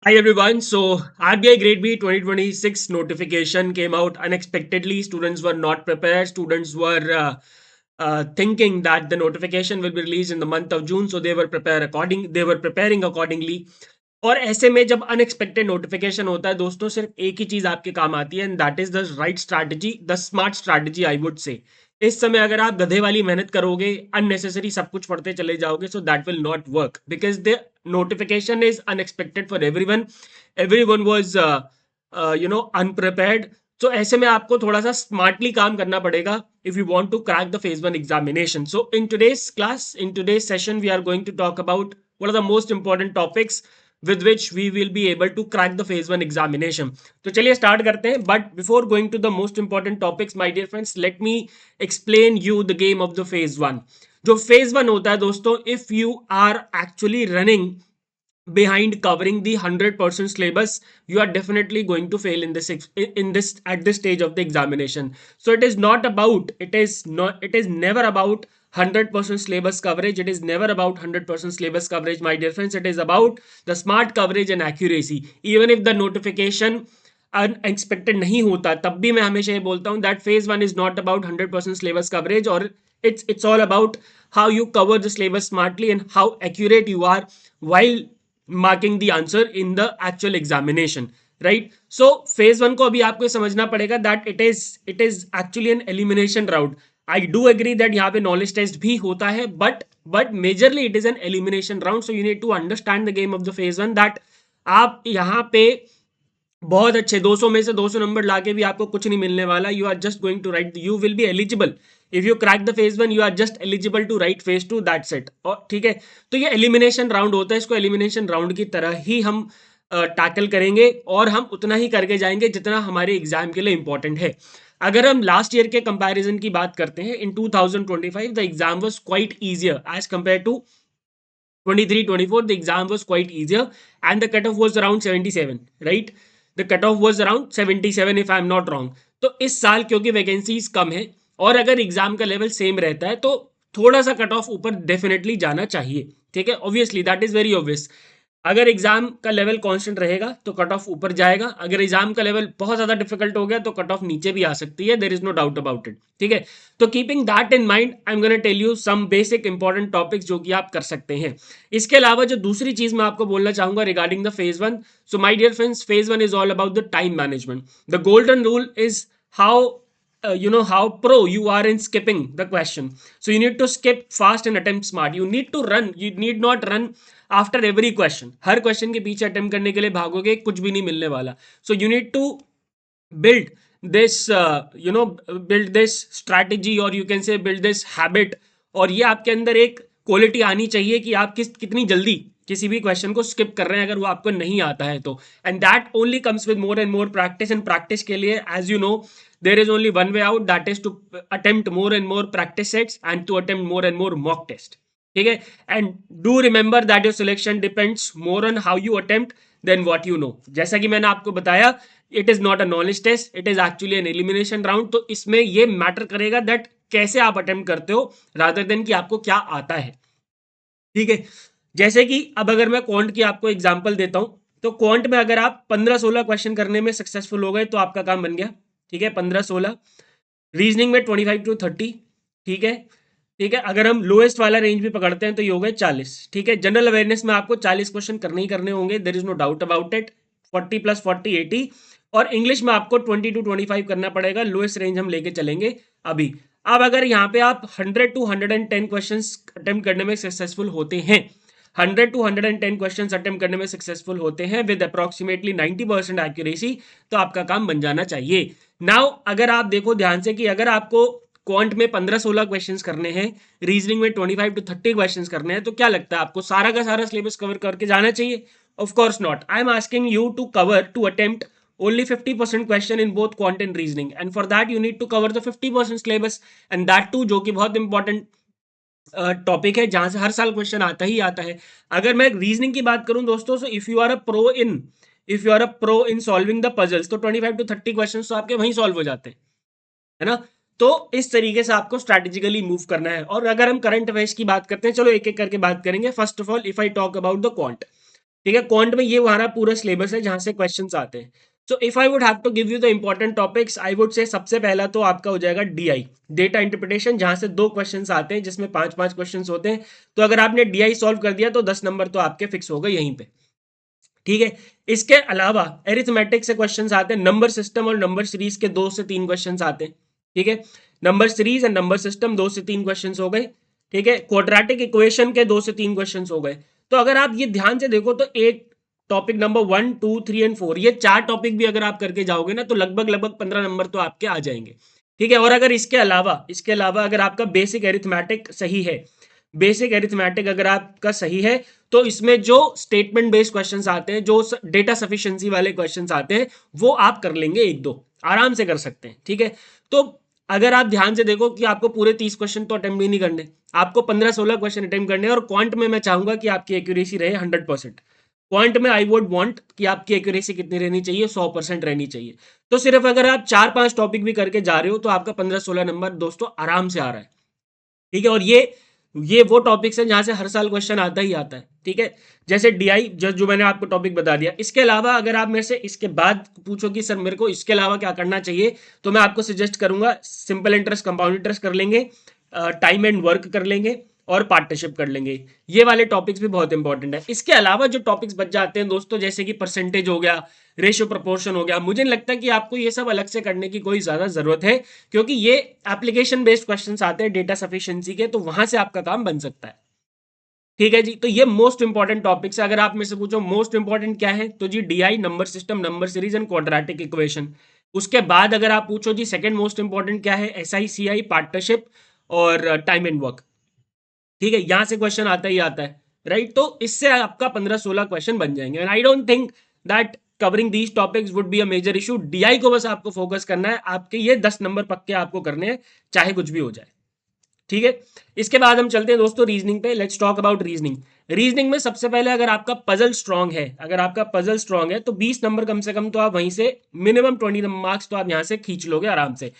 Hi everyone. So RBI Grade B 2026 notification came out unexpectedly. Students were not prepared. Students were thinking that the notification will be released in the month of June, so they were preparing accordingly. और ऐसे में जब unexpected notification होता है दोस्तों, सिर्फ एक ही चीज आपके काम आती है, and that is the right strategy, the smart strategy I would से। इस समय अगर आप गधे वाली मेहनत करोगे, अननेसेसरी सब कुछ पढ़ते चले जाओगे, so that will not work because the notification is unexpected for everyone was unprepared. So ऐसे में आपको थोड़ा सा स्मार्टली काम करना पड़ेगा if you want to crack the phase 1 examination. So in today's class, in today's session, we are going to talk about what are the most important topics with which we will be able to crack the phase 1 examination. तो चलिए start करते हैं, but before going to the most important topics my dear friends, let me explain you the game of the phase 1. जो phase 1 होता है दोस्तों, if you are actually running behind covering the 100% syllabus, you are definitely going to fail in this at this stage of the examination. So it is never about 100% syllabus coverage. It is never about 100% syllabus coverage, my dear friends. It is about the smart coverage and accuracy. Even if the notification unexpected नहीं होता, तब भी मैं हमेशा ये बोलता हूँ that phase 1 is not about 100% syllabus coverage, और it's all about how you cover the syllabus smartly and how accurate you are while marking the answer in the actual examination, right? So phase 1 को अभी आपको समझना पड़ेगा that it is actually an elimination route. I do agree that यहाँ पे knowledge test भी होता है, but majorly it is an elimination round. So you need to understand the game of the phase 1 that आप यहाँ पे बहुत अच्छे 200 में से 200 नंबर लाके भी आपको कुछ नहीं मिलने वाला. You are just going to write, you will be eligible if you crack the phase 1, you are just eligible to write phase 2, that's it. और ठीक है, तो ये एलिमिनेशन राउंड होता है, इसको एलिमिनेशन राउंड की तरह ही हम टैकल करेंगे और हम उतना ही करके जाएंगे जितना हमारे एग्जाम के लिए इंपॉर्टेंट है. अगर हम लास्ट ईयर के कंपैरिजन की बात करते हैं, in 2025 the exam was quite easier as compare to 23-24. The exam was quite easier and the cutoff was around 77, right? The cutoff was around 77 if I am not wrong. तो इस साल क्योंकि vacancies कम है और अगर एग्जाम का level same रहता है तो थोड़ा सा कट ऑफ ऊपर डेफिनेटली जाना चाहिए. ठीक है, obviously that is very obvious. अगर एग्जाम का लेवल कांस्टेंट रहेगा तो कट ऑफ ऊपर जाएगा, अगर एग्जाम का लेवल बहुत ज्यादा डिफिकल्ट हो गया तो कट ऑफ नीचे भी आ सकती है. There is no doubt about it. ठीक है, तो keeping that in mind I am gonna tell you some basic important topics जो कि आप कर सकते हैं. इसके अलावा जो दूसरी चीज मैं आपको बोलना चाहूंगा regarding the phase 1, so my dear friends, phase 1 is all about the time management. The golden rule is how how pro you are in skipping the question. So you need to skip fast and attempt smart. You need not run after every question. Her question के पीछे attempt करने के लिए भागोगे, कुछ भी नहीं मिलने वाला. So you need to build this build this strategy, or you can say build this habit. और ये आपके अंदर एक क्वालिटी आनी चाहिए कि आप कितनी जल्दी किसी भी क्वेश्चन को स्किप कर रहे हैं अगर वो आपको नहीं आता है तो. And that only comes with more and more practice. And practice के लिए, as you know, there is only one way out, that is to attempt more and more practice sets and to attempt more and more mock test. ठीक है, and do remember that your selection depends more on how you attempt then what you know. जैसा कि मैंने आपको बताया, it is not a knowledge test, it is actually an elimination round. तो इसमें ये मैटर करेगा दैट कैसे आप अटेम्प्ट करते हो रादर देन कि आपको क्या आता है. ठीक है, जैसे कि अब अगर मैं क्वांट की आपको एग्जांपल देता हूं, तो क्वांट में अगर आप 15-16 क्वेश्चन करने में सक्सेसफुल हो गए तो आपका काम बन गया. ठीक है, 15-16. रीजनिंग में 25-30. ठीक है, ठीक है, अगर हम लोएस्ट वाला रेंज भी पकड़ते हैं तो ये हो गए 40. ठीक है, जनरल अवेयरनेस में आपको 40 क्वेश्चन करने ही करने होंगे, there is no doubt about it. 40 + 40 80. और इंग्लिश में आपको 20-25 करना पड़ेगा, लोएस्ट रेंज हम लेके चलेंगे अभी. अब अगर यहाँ पे आप 100-110 क्वेश्चन अटेम्प्ट करने में सक्सेसफुल होते हैं, 100-110 क्वेश्चन अटेम्प्ट करने में सक्सेसफुल होते हैं विद अप्रॉक्सीमेटली 90% एक्यूरेसी, तो आपका काम बन जाना चाहिए. नाउ अगर आप देखो ध्यान से कि अगर आपको क्वांट में 15-16 क्वेश्चंस करने हैं, रीजनिंग में 25-30 क्वेश्चंस करने हैं, तो क्या लगता है आपको सारा का सारा सिलेबस कवर करके जाना चाहिए? Of course not. I am asking you to attempt only 50% question in both quant and reasoning, and for that you need to cover the 50% syllabus, and that too जो कि बहुत इंपॉर्टेंट टॉपिक है जहां से हर साल क्वेश्चन आता ही आता है. अगर मैं रीजनिंग की बात करूं दोस्तों, so if you are a pro in solving the puzzles, तो 25-30 क्वेश्चन तो आपके वहीं सॉल्व हो जाते हैं, है ना. तो इस तरीके से आपको स्ट्रैटेजिकली मूव करना है. और अगर हम करंट अफेयर्स की बात करते हैं, चलो एक एक करके बात करेंगे. First of all, if I talk about the quant, ठीक है, क्वांट में ये हमारा पूरा सिलेबस है जहां से क्वेश्चंस आते हैं। So if I would have to give you the important topics, I would say सबसे पहला तो आपका हो जाएगा डीआई, डेटा इंटरप्रिटेशन, जहां से 2 क्वेश्चंस आते हैं जिसमें 5-5 क्वेश्चंस होते हैं। तो अगर आपने डीआई सॉल्व कर दिया तो 10 नंबर तो आपके फिक्स हो गए यहीं पे। ठीक है, इसके अलावा एरिथमेटिक से क्वेश्चंस आते हैं, नंबर सिस्टम और नंबर सीरीज के 2 से 3 क्वेश्चंस आते हैं। ठीक है, number series and number system 2 से 3 क्वेश्चंस हो गए। ठीक है, क्वाड्रेटिक इक्वेशन के 2 से 3 क्वेश्चंस हो गए। तो अगर आप ये ध्यान से देखो तो एक टॉपिक नंबर 1, 2, 3 एंड 4, ये 4 टॉपिक भी अगर आप करके जाओगे ना तो लगभग लगभग 15 नंबर तो आपके आ जाएंगे। ठीक है, और अगर इसके अलावा अगर आपका बेसिक एरिथमेटिक सही है, बेसिक एरिथमेटिक अगर आपका सही है, तो इसमें जो स्टेटमेंट बेस्ड क्वेश्चंस आते हैं, जो डेटा सफिशिएंसी वाले क्वेश्चंस आते हैं, वो आप कर लेंगे 1-2 आराम से कर सकते हैं। ठीक है, तो अगर आप ध्यान से देखो कि आपको पूरे 30 क्वेश्चन तो अटेम्प्ट ही नहीं करने, आपको 15-16 क्वेश्चन अटेम्प्ट करने हैं। और क्वांट में मैं चाहूंगा कि आपकी एक्यूरेसी रहे 100%। क्वांट में आई वुड वांट कि आपकी एक्यूरेसी कितनी रहनी चाहिए, 100% रहनी चाहिए। तो सिर्फ अगर आप 4-5 टॉपिक भी करके जा रहे हो तो आपका 15-16 नंबर दोस्तों आराम से आ रहा है। ठीक है, और ये वो टॉपिक्स हैं जहां से हर साल क्वेश्चन आता ही आता है। ठीक है, जैसे डीआई जो मैंने आपको टॉपिक बता दिया। इसके अलावा अगर आप मेरे से इसके बाद पूछो कि सर मेरे को इसके अलावा क्या करना चाहिए, तो मैं आपको सजेस्ट करूंगा सिंपल इंटरेस्ट, कंपाउंड इंटरेस्ट कर लेंगे, टाइम एंड वर्क कर लेंगे, और पार्टनरशिप कर लेंगे। ये वाले टॉपिक्स भी बहुत इंपॉर्टेंट है। इसके अलावा जो टॉपिक्स बच जाते हैं दोस्तों, जैसे कि परसेंटेज हो गया, रेशियो प्रपोर्शन हो गया, मुझे नहीं लगता कि आपको ये सब अलग से करने की कोई ज्यादा जरूरत है, क्योंकि ये एप्लीकेशन बेस्ड क्वेश्चंस आते हैं डेटा सफिशिएंसी के, तो वहां से आपका काम बन सकता है। ठीक है जी, तो ये मोस्ट इंपॉर्टेंट टॉपिक्स है। अगर आप मेरे से पूछो मोस्ट इंपॉर्टेंट क्या है, तो जी DI, number system, number series and quadratic equation. उसके बाद अगर आप पूछो जी सेकंड मोस्ट इंपॉर्टेंट क्या है, एसआई, सीआई, पार्टनरशिप और टाइम एंड वर्क। ठीक है, यहां से क्वेश्चन आता ही आता है, राइट। तो इससे आपका 15-16 क्वेश्चन बन जाएंगे। And I don't think that covering these topics would be a major issue. DI को बस आपको फोकस करना है, आपके ये 10 नंबर पक्के आपको करने हैं, चाहे कुछ भी हो जाए। ठीक है, इसके बाद हम चलते हैं दोस्तों रीजनिंग पे। Let's talk about reasoning. Reasoning में सबसे पहले अगर आपका पजल स्ट्रांग है, तो 20 नंबर कम से कम तो आप वहीं से मिनिमम 20 मार्क्स तो आप यहां से खींच लोगे आराम से।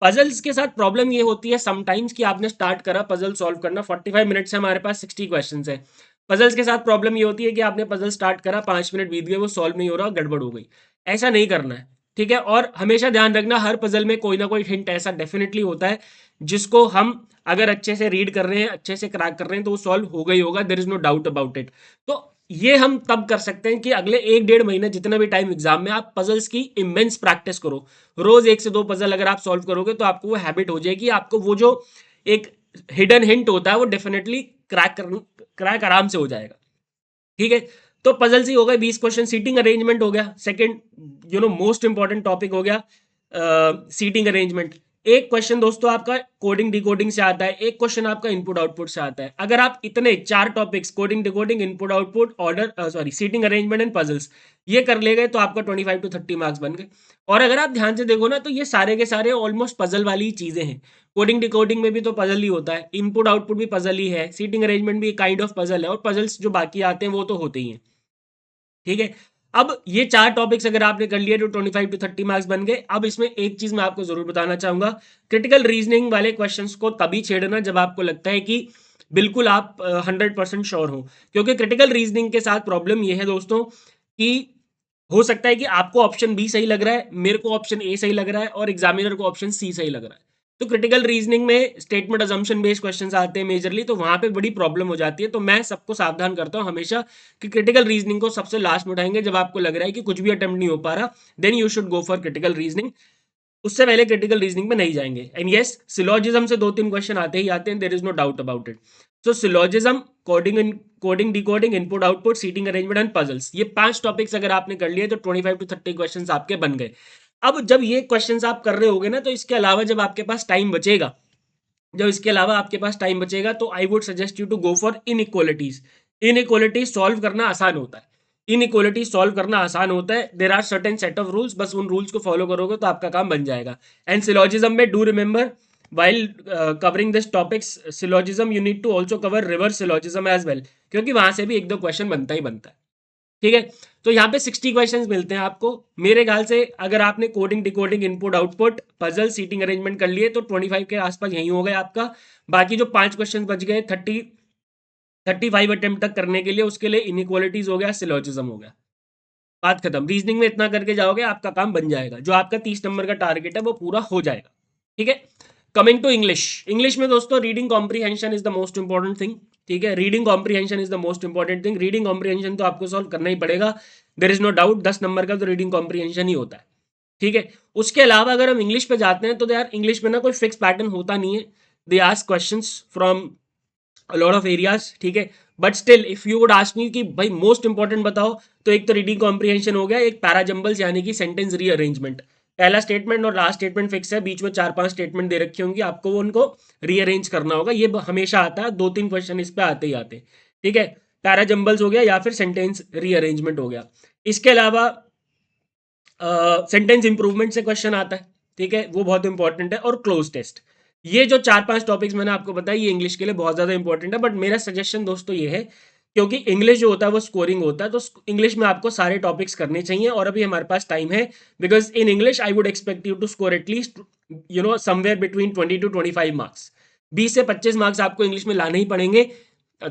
पजल्स के साथ प्रॉब्लम ये होती है समटाइम्स कि आपने स्टार्ट करा पजल सॉल्व करना, 45 मिनट से हमारे पास 60 क्वेश्चंस है। पजल्स के साथ प्रॉब्लम ये होती है कि आपने पजल स्टार्ट करा, 5 मिनट बीत गए, वो सॉल्व नहीं हो रहा, गड़बड़ हो गई। ऐसा नहीं करना है। ठीक है, और हमेशा ध्यान रखना हर पजल में कोई ना कोई हिंट ऐसा डेफिनेटली होता है जिसको हम अगर अच्छे से रीड कर रहे हैं, अच्छे से क्रैक कर रहे हैं, तो वो सॉल्व होगा ही होगा, there is no doubt about it. तो ये हम तब कर सकते हैं कि अगले 1-1.5 महीने जितना भी टाइम एग्जाम में आप पजल्स की इमेंस प्रैक्टिस करो। रोज 1 से 2 पजल अगर आप सॉल्व करोगे तो आपको वो हैबिट हो जाएगी, आपको वो जो एक हिडन हिंट होता है वो डेफिनेटली क्रैक आराम से हो जाएगा। ठीक है, तो पजल्स ही हो गए 20 क्वेश्चन। सीटिंग अरेंजमेंट हो गया सेकंड, मोस्ट इंपॉर्टेंट टॉपिक हो गया सीटिंग अरेंजमेंट। एक क्वेश्चन दोस्तों आपका कोडिंग डिकोडिंग से आता है, एक क्वेश्चन आपका इनपुट आउटपुट से आता है। अगर आप इतने 4 topics coding decoding input output order seating arrangement and puzzles ये कर ले गए तो आपका 25 to 30 मार्क्स बन गए। और अगर आप ध्यान से देखो ना तो ये सारे के सारे ऑलमोस्ट पजल वाली ही चीजें हैं। कोडिंग डिकोडिंग में भी तो पजल ही होता है, इनपुट आउटपुट भी पजल ही है, सीटिंग अरेंजमेंट भी काइंड ऑफ पजल है, और पजल्स जो बाकी आते हैं वो तो होते ही हैं। ठीक है, अब ये 4 टॉपिक्स अगर आपने कर लिए तो 25 to 30 मार्क्स बन गए। अब इसमें एक चीज मैं आपको जरूर बताना चाहूंगा, क्रिटिकल रीजनिंग वाले क्वेश्चंस को तभी छेड़ना जब आपको लगता है कि बिल्कुल आप 100% श्योर हो। क्योंकि क्रिटिकल रीजनिंग के साथ प्रॉब्लम ये है दोस्तों कि हो सकता है कि आपको ऑप्शन बी सही लग रहा है, मेरे को ऑप्शन ए सही लग रहा है, और एग्जामिनर को ऑप्शन सी सही लग रहा है। तो क्रिटिकल रीजनिंग में स्टेटमेंट अजम्पशन बेस्ड क्वेश्चंस आते हैं मेजरली, तो वहां पे बड़ी प्रॉब्लम हो जाती है। तो मैं सबको सावधान करता हूं हमेशा कि क्रिटिकल रीजनिंग को सबसे लास्ट में उठाएंगे जब आपको लग रहा है कि कुछ भी अटेम्प्ट नहीं हो पा रहा, then you should go for critical reasoning. उससे पहले क्रिटिकल रीजनिंग में नहीं जाएंगे। एंड यस, सिलोजिज्म से 2-3 क्वेश्चन आते ही आते हैं, there is no doubt about it. So syllogism, coding decoding, input output, seating arrangement and puzzles, ये 5 टॉपिक्स अगर आपने कर लिए तो 25 to 30 क्वेश्चन आपके बन गए। अब जब ये क्वेश्चन आप कर रहे होगे ना, तो इसके अलावा जब आपके पास टाइम बचेगा, तो I would suggest you to go for inequalities. Inequalities solve करना आसान होता है, there are certain set of rules, बस उन रूल्स को फॉलो करोगे तो आपका काम बन जाएगा। एंड सिलोजिज्म में do remember, while covering this topics syllogism you need to also cover reverse syllogism as well, क्योंकि वहां से भी 1-2 क्वेश्चन बनता ही बनता है। ठीक है, तो यहाँ पे 60 क्वेश्चंस मिलते हैं आपको। मेरे ख्याल से अगर आपने coding decoding input output puzzle seating arrangement कर लिए तो 25 के आसपास यही हो गया आपका। बाकी जो 5 क्वेश्चन बच गए, 30 35 अटेम्प्ट तक करने के लिए उसके लिए इनइक्वालिटीज हो गया, सिलोजिज्म हो गया, बात खत्म। रीजनिंग में इतना करके जाओगे आपका काम बन जाएगा, जो आपका 30 नंबर का टारगेट है वो पूरा हो जाएगा, ठीक है। कमिंग टू इंग्लिश, इंग्लिश में दोस्तों reading comprehension is the most important thing, ठीक है। Reading comprehension is the most important thing, reading comprehension तो आपको सॉल्व करना ही पड़ेगा, there is no doubt. 10 number का तो रीडिंग कॉम्प्रीहेंशन ही होता है, ठीक है। उसके अलावा अगर हम इंग्लिश पे जाते हैं तो यार इंग्लिश में ना कोई फिक्स पैटर्न होता नहीं है, they ask questions from a lot of areas, ठीक है। But still if you would ask me कि भाई मोस्ट इंपॉर्टेंट बताओ, तो एक तो रीडिंग कॉम्प्रीहेंशन हो गया, एक पैराजम्बल्स यानी कि सेंटेंस रीअरेंजमेंट, पहला स्टेटमेंट और लास्ट स्टेटमेंट फिक्स है, बीच में 4-5 स्टेटमेंट दे रखी होंगी, आपको वो उनको रीअरेंज करना होगा, ये हमेशा आता है, 2-3 क्वेश्चन इस पे आते ही आते, ठीक है। पैराजम्बल्स हो गया या फिर सेंटेंस रीअरेंजमेंट हो गया। इसके अलावा सेंटेंस इंप्रूवमेंट से क्वेश्चन आता है, ठीक है, वो बहुत इंपॉर्टेंट है, और क्लोज टेस्ट। ये जो 4-5 टॉपिक्स मैंने आपको बताया ये इंग्लिश के लिए बहुत ज्यादा इंपॉर्टेंट है। बट मेरा सजेशन दोस्तों ये है, क्योंकि इंग्लिश जो होता है वो स्कोरिंग होता है, तो इंग्लिश में आपको सारे टॉपिक्स करने चाहिए, और अभी हमारे पास टाइम है, because in English I would expect you to score at least somewhere between 20 to 25 marks. 20 से 25 मार्क्स आपको इंग्लिश में लाने ही पड़ेंगे,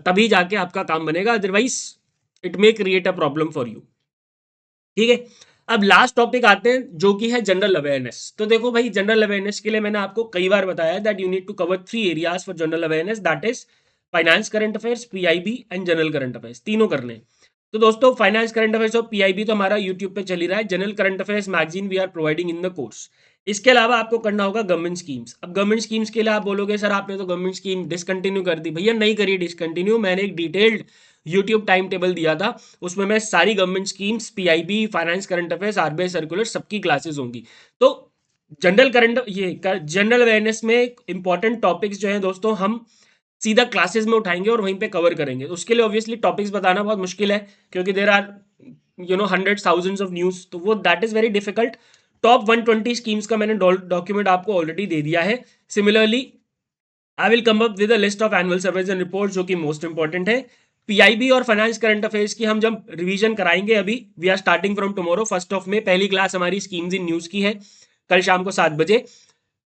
तभी जाके आपका काम बनेगा, otherwise it may create a problem for you, ठीक है। अब लास्ट टॉपिक आते हैं जो कि है जनरल अवेयरनेस। तो देखो भाई, जनरल अवेयरनेस के लिए मैंने आपको कई बार बताया that you need to cover 3 areas for general awareness, that is finance current affairs, PIB and general current affairs, तीनों करने। तो दोस्तों फाइनेंस करंट अफेयर्स और पीआईबी तो हमारा यूट्यूब पे चल ही रहा है, general current affairs magazine we are providing in the course. इसके अलावा आपको करना होगा गवर्नमेंट स्कीम्स। अब गवर्नमेंट स्कीम्स के लिए आप बोलोगे सर आपने तो गवर्नमेंट स्कीम डिसकंटिन्यू कर दी, भैया नहीं करी डिसकंटिन्यू, मैंने एक डिटेल्ड यूट्यूब टाइम टेबल दिया था, उसमें मैं सारी government schemes, PIB, finance current affairs, RBI circular, सबकी क्लासेस होंगी। तो जनरल अवेयरनेस में इंपॉर्टेंट टॉपिक्स जो है दोस्तों हम सीधा क्लासेस में उठाएंगे और वहीं पे कवर करेंगे। उसके लिए ऑब्वियसली टॉपिक्स बताना बहुत मुश्किल है, क्योंकि there are hundreds thousands of news, तो वो that is very difficult. Top 120 schemes का मैंने डॉक्यूमेंट आपको ऑलरेडी दे दिया है। Similarly I will come up with a list of annual surveys and report, जो कि मोस्ट इंपॉर्टेंट है। पीआईबी और फाइनेंस करंट अफेयर्स की हम जब रिवीजन कराएंगे, अभी we are starting from tomorrow 1 May, पहली क्लास हमारी स्कीम्स इन न्यूज की है, कल शाम को 7 बजे।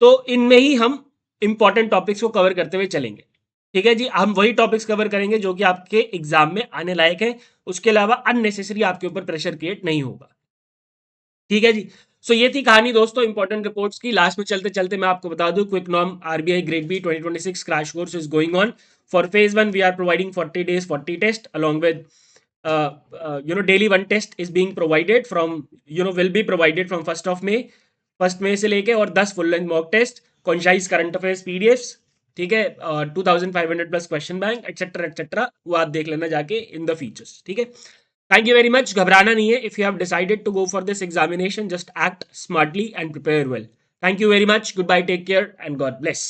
तो इनमें ही हम इंपॉर्टेंट टॉपिक्स को कवर करते हुए चलेंगे, ठीक है जी। हम वही टॉपिक्स कवर करेंगे जो कि आपके एग्जाम में आने लायक है, उसके अलावा अननेसेसरी आपके ऊपर प्रेशर क्रिएट नहीं होगा, ठीक है जी। सो ये थी कहानी दोस्तों इंपॉर्टेंट रिपोर्ट्स की। लास्ट में चलते चलते मैं आपको बता दूं, quick norm RBI grade B 2026 crash course is going on. For phase 1 we are providing 40 days 40 test along with daily 1 test is being provided from will be provided from 1 May से लेके, और 10 full length mock test, concise current affairs PDFs, ठीक है, 2500 plus question bank etcetera etcetera, वो आप देख लेना जाके इन द फीचर्स, ठीक है। थैंक यू वेरी मच, घबराना नहीं है। If you have decided to go for this examination, just act smartly and prepare well. Thank you very much, goodbye, take care and God bless.